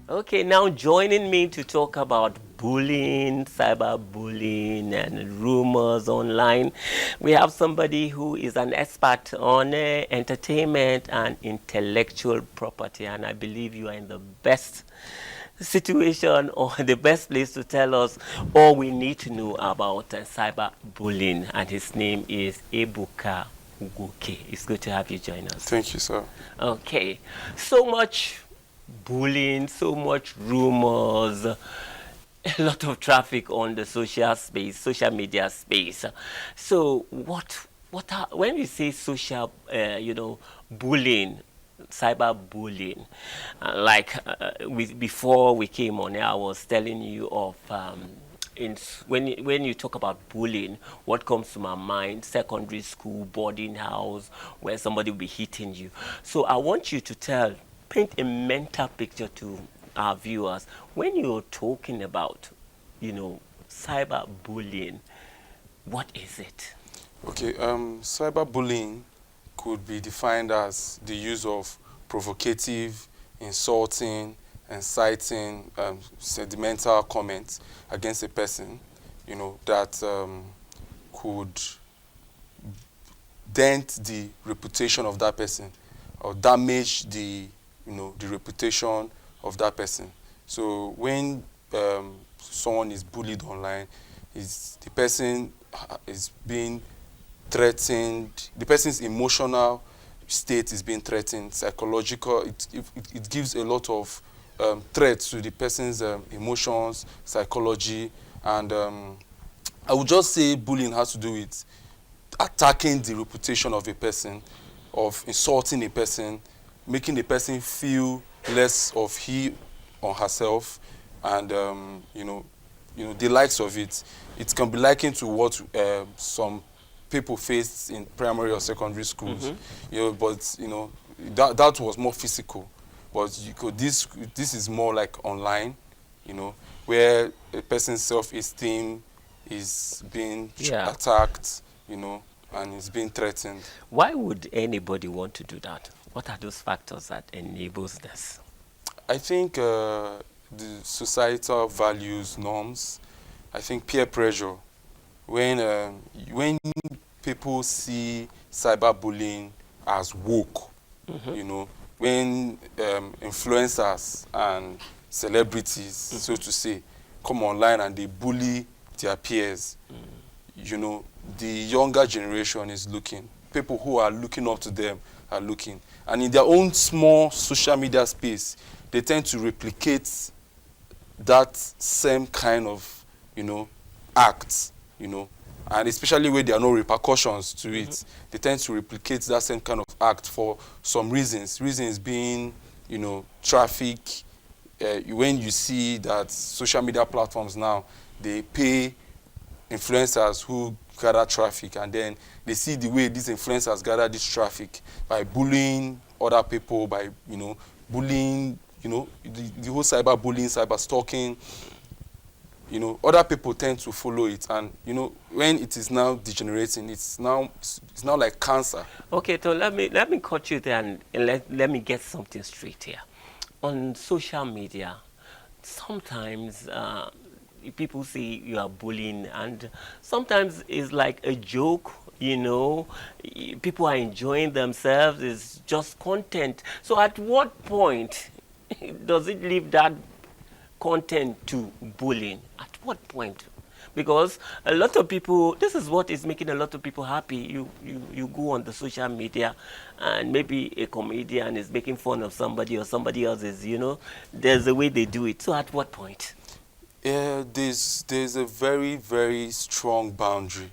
Okay, now joining me to talk about bullying, cyberbullying, and rumors online, we have somebody who is an expert on entertainment and intellectual property, and I believe you are in the best situation or the best place to tell us all we need to know about cyberbullying, and his name is Ebuka Ogoke. It's good to have you join us. Thank you, sir. Okay, so much bullying, so much rumors, a lot of traffic on the social space, social media space. So what are, when we say social, bullying, cyberbullying, before we came on here, I was telling you of when you talk about bullying, what comes to my mind? Secondary school, boarding house, where somebody will be hitting you. So I want you to paint a mental picture to our viewers when you're talking about, cyberbullying. What is it? Okay, cyberbullying could be defined as the use of provocative, insulting, inciting, sentimental comments against a person, that could dent the reputation of that person or damage the reputation of that person. So when someone is bullied online, the person is being threatened, the person's emotional state is being threatened, psychological, it gives a lot of threats to the person's emotions, psychology, and I would just say bullying has to do with attacking the reputation of a person, of insulting a person, making the person feel less of he or herself, and the likes of it. It can be likened to what some people faced in primary or secondary schools. But that was more physical. But this is more like online, where a person's self-esteem is being attacked, and is being threatened. Why would anybody want to do that? What are those factors that enables this? I think the societal values, norms. I think peer pressure. When people see cyberbullying as woke, when influencers and celebrities, so to say, come online and they bully their peers, the younger generation is looking. People who are looking up to them are looking. And in their own small social media space, they tend to replicate that same kind of, acts, and especially where there are no repercussions to it. They tend to replicate that same kind of act for some reasons. Reasons being, traffic. When you see that social media platforms now, they pay influencers who gather traffic, and then they see the way these influencers gather this traffic by bullying other people, by, bullying, the whole cyberbullying, cyber stalking. Other people tend to follow it, and when it is now degenerating, it's now like cancer. Okay, so let me cut you there and let me get something straight here. On social media, sometimes people say you are bullying, and sometimes it's like a joke. People are enjoying themselves. It's just content. So at what point does it leave that content to bullying? At what point? Because a lot of people, this is what is making a lot of people happy. You go on the social media and maybe a comedian is making fun of somebody or somebody else is, there's a way they do it. So at what point? There's a very, very strong boundary.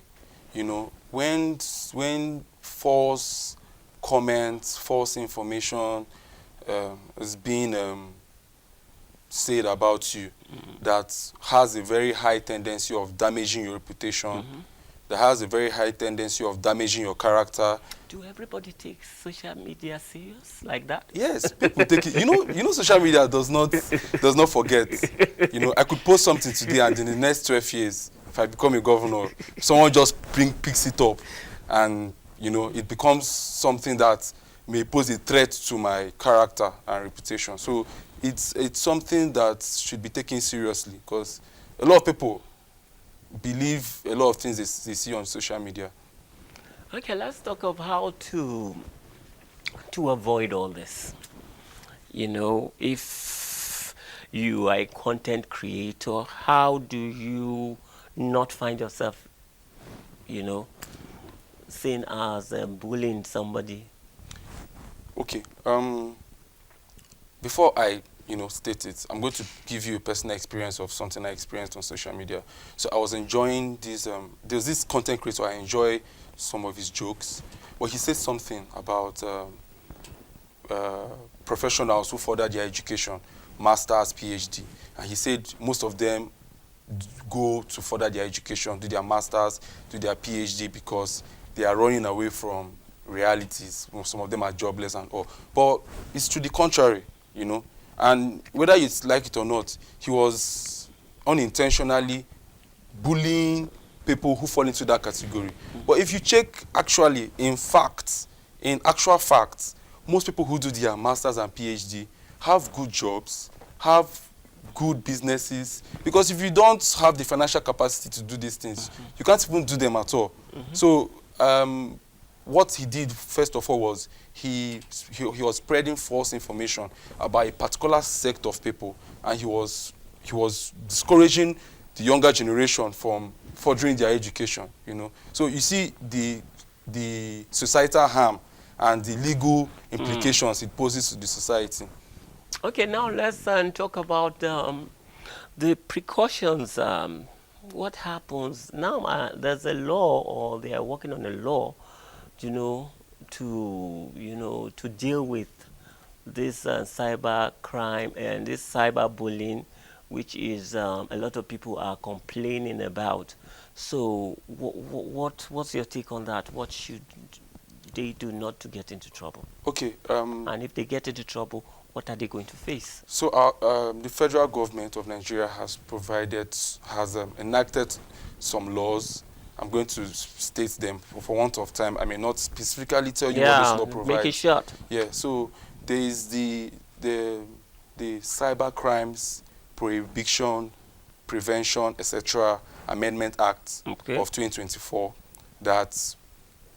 When false comments, false information is being said about you, that has a very high tendency of damaging your reputation, that has a very high tendency of damaging your character. Do everybody take social media serious like that? Yes, people take it. Social media does not forget. I could post something today, and in the next 12 years, if I become a governor, someone just picks it up, and it becomes something that may pose a threat to my character and reputation. So it's something that should be taken seriously, because a lot of people believe a lot of things they see on social media. Okay, let's talk of how to avoid all this. You know, if you are a content creator, how do you not find yourself, you know, seen as bullying somebody? Okay. Before I, state it, I'm going to give you a personal experience of something I experienced on social media. So I was enjoying this. There's this content creator. I enjoy some of his jokes, but he said something about professionals who further their education, masters, PhD, and he said most of them go to further their education, do their masters, do their PhD because they are running away from realities. Some of them are jobless and all. But it's to the contrary, And whether you like it or not, he was unintentionally bullying people who fall into that category. But if you check actually in actual facts, most people who do their masters and PhD have good jobs, have good businesses, because if you don't have the financial capacity to do these things, you can't even do them at all. So what he did first of all was he was spreading false information about a particular sect of people, and he was discouraging the younger generation from furthering their education. So you see the societal harm and the legal implications it poses to the society. Okay, now let's talk about the precautions. What happens now? There's a law, or they are working on a law, to deal with this cyber crime and this cyber bullying, which is a lot of people are complaining about. So, what's your take on that? What should they do not to get into trouble? Okay. And if they get into trouble, what are they going to face? So the federal government of Nigeria has enacted some laws. I'm going to state them for want of time. I may not specifically tell you what this law provides. Make it short. Yeah. So there is the Cyber Crimes Prohibition, Prevention, etc. Amendment Act of 2024 that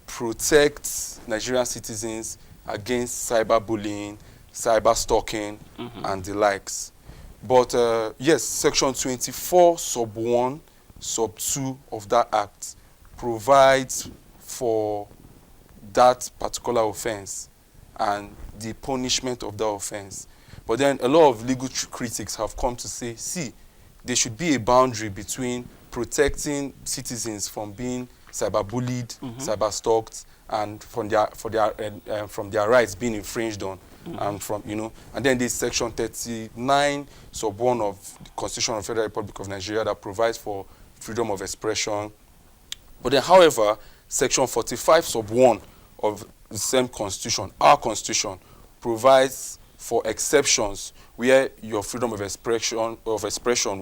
protects Nigerian citizens against cyberbullying, cyber stalking, and the likes. But yes, Section 24, Sub 1, Sub 2 of that Act provides for that particular offense and the punishment of that offense. But then a lot of legal critics have come to say, see, there should be a boundary between protecting citizens from being cyberbullied, cyberstalked, and from their rights being infringed on. And and then there's Section 39, Sub 1 of the Constitution of the Federal Republic of Nigeria that provides for freedom of expression. But then, however, Section 45, Sub 1 of the same Constitution, our Constitution, provides for exceptions where your freedom of expression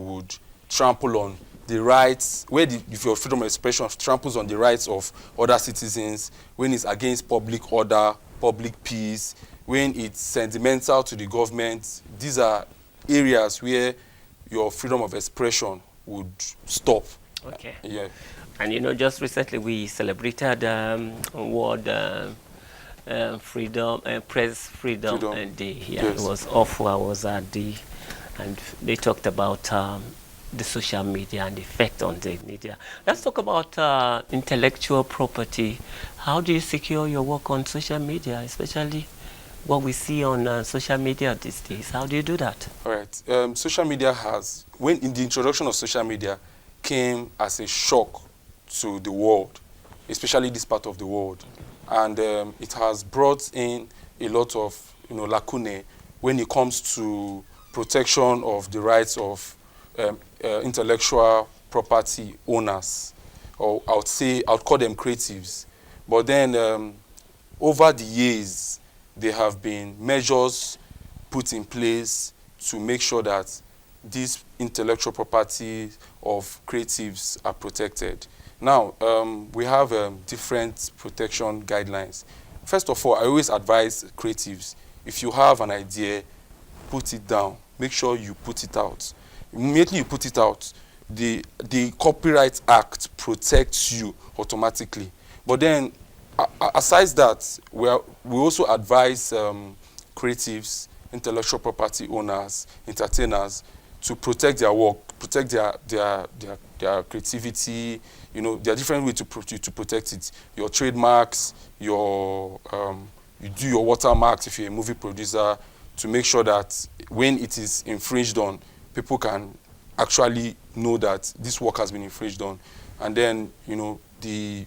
would trample on the rights, if your freedom of expression tramples on the rights of other citizens, when it's against public order, public peace, when it's sentimental to the government. These are areas where your freedom of expression would stop. Okay. Yeah. And just recently we celebrated World Press Freedom Day. Yeah, yes. It was awful. I was at and they talked about the social media and the effect on the media. Let's talk about intellectual property. How do you secure your work on social media, especially what we see on social media these days? How do you do that? All right. Social media in the introduction of social media came as a shock to the world, especially this part of the world. And it has brought in a lot of lacunae when it comes to protection of the rights of intellectual property owners, or I'd call them creatives. But then over the years, there have been measures put in place to make sure that these intellectual property of creatives are protected. Now, we have different protection guidelines. first of all, I always advise creatives, if you have an idea, put it down. Make sure you put it out. Immediately you put it out, the Copyright Act protects you automatically. But then, aside that, we also advise creatives, intellectual property owners, entertainers, to protect their work, protect their creativity. You know, there are different ways to protect it. Your trademarks, you do your watermarks if you're a movie producer, to make sure that when it is infringed on, people can actually know that this work has been infringed on. And then, you know, the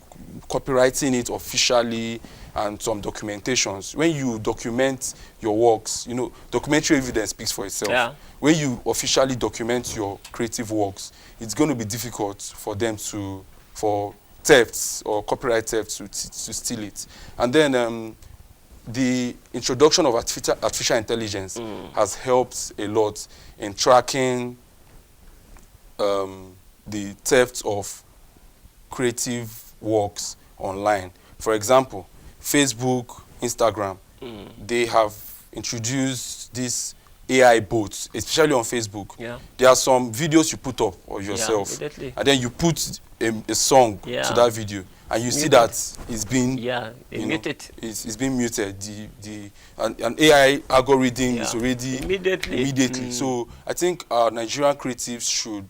copywriting it officially and some documentations. When you document your works, you know, documentary evidence speaks for itself. Yeah. When you officially document your creative works, it's going to be difficult for them for thefts or copyright thefts to steal it. And then the introduction of artificial intelligence has helped a lot in tracking the theft of creative works online. For example, Facebook, Instagram, they have introduced these AI bots, especially on Facebook. Yeah. There are some videos you put up of yourself, immediately. and then you put a song to that video, and you see that it's been muted. It's been muted. An AI algorithm is already immediately. So I think Nigerian creatives should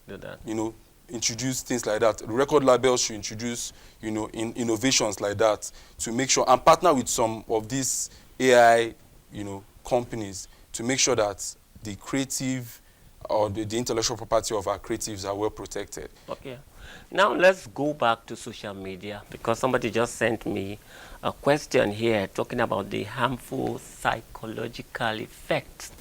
do that. You know, introduce things like that. Record labels should introduce, you know, innovations like that to make sure, and partner with some of these AI, you know, companies to make sure that the creative or the intellectual property of our creatives are well protected. Okay. Now let's go back to social media, because somebody just sent me a question here talking about the harmful psychological effects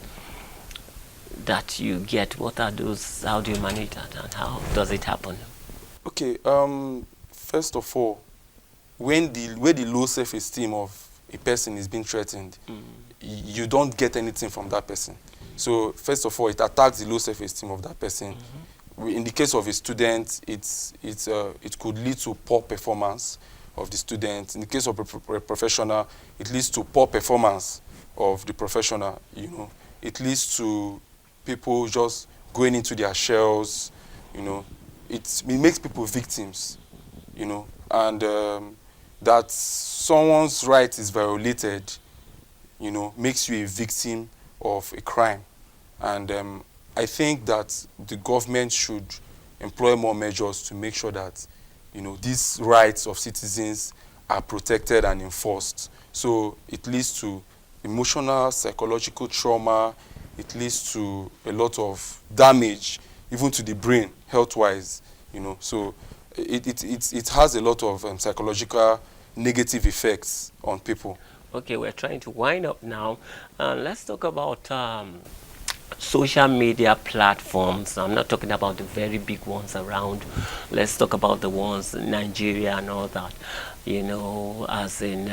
that you get. What are those? How do you manage that, and how does it happen? Okay. First of all, where the low self-esteem of a person is being threatened, you don't get anything from that person. So first of all, it attacks the low self-esteem of that person. In the case of a student, it could lead to poor performance of the student. In the case of a professional, it leads to poor performance of the professional. You know, it leads to people just going into their shells. You know, it makes people victims. You know, and that someone's right is violated, you know, makes you a victim of a crime. And I think that the government should employ more measures to make sure that, you know, these rights of citizens are protected and enforced. So it leads to emotional, psychological trauma. It leads to a lot of damage, even to the brain, health-wise, you know. So it has a lot of psychological negative effects on people. Okay, we're trying to wind up now. Let's talk about social media platforms. I'm not talking about the very big ones around. Let's talk about the ones in Nigeria and all that, you know, as in,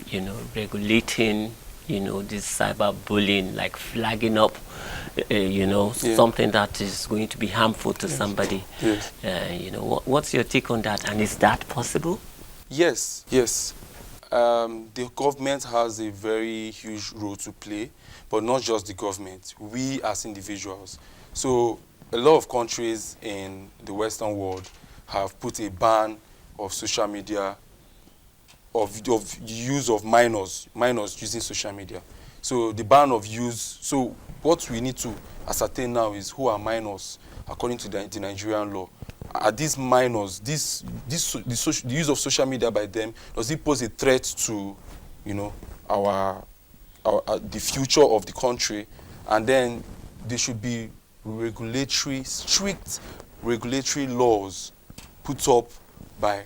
you know, regulating, you know, this cyberbullying, like flagging up, you know, something that is going to be harmful to somebody. You know, what's your take on that? And is that possible? Yes. The government has a very huge role to play, but not just the government, we as individuals. So a lot of countries in the Western world have put a ban of social media, of use of minors using social media. So the ban of use, so what we need to ascertain now is who are minors according to the Nigerian law. Are these minors, the use of social media by them, does it pose a threat to, you know, the future of the country? And then there should be strict regulatory laws put up by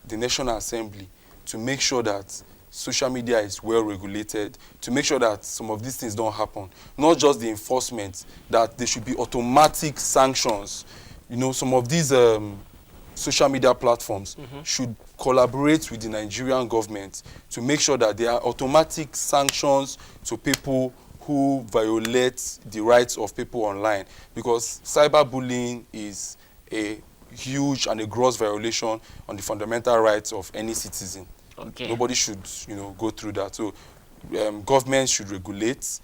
the National Assembly to make sure that social media is well regulated, to make sure that some of these things don't happen. Not just the enforcement, that there should be automatic sanctions. You know, some of these social media platforms should collaborate with the Nigerian government to make sure that there are automatic sanctions to people who violate the rights of people online, because cyberbullying is a huge and a gross violation on the fundamental rights of any citizen. Okay. Nobody should, go through that. So government should regulate.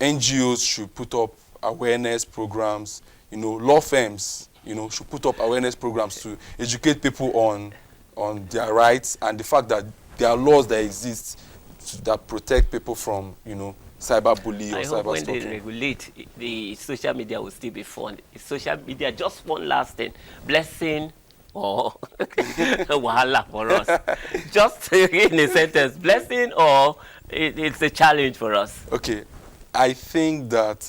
NGOs should put up awareness programs. Law firms, should put up awareness programs to educate people on their rights and the fact that there are laws that exist that protect people from, cyberbullying or I hope when they cyberstalking. regulate, the social media will still be fun. Social media, just one last thing, blessing or wahala for us. Just in a sentence, blessing or it's a challenge for us. Okay, I think that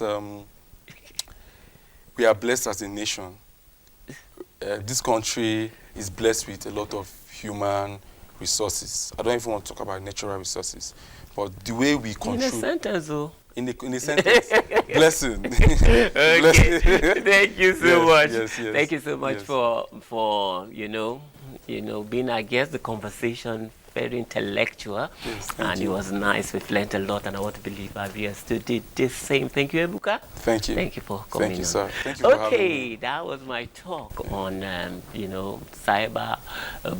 we are blessed as a nation. This country is blessed with a lot of human resources. I don't even want to talk about natural resources, but the way we control... In a sentence, though. In a sentence, blessing. Okay. Blessing. Thank you so much. Yes. Thank you so much Yes. for being, I guess, the conversation very intellectual, Yes, thank and you. it was nice. We've learned a lot, and I want to believe our viewers too did the same. Thank you, Ebuka. Thank you. Thank you for coming. Thank you, on. sir. Thank you for having me. Okay, that was my talk on cyber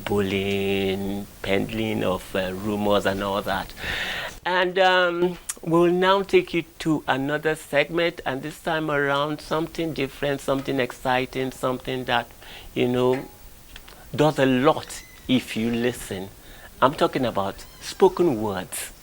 bullying, peddling of rumors and all that. And we'll now take you to another segment, and this time around something different, something exciting, something that does a lot if you listen. I'm talking about spoken words.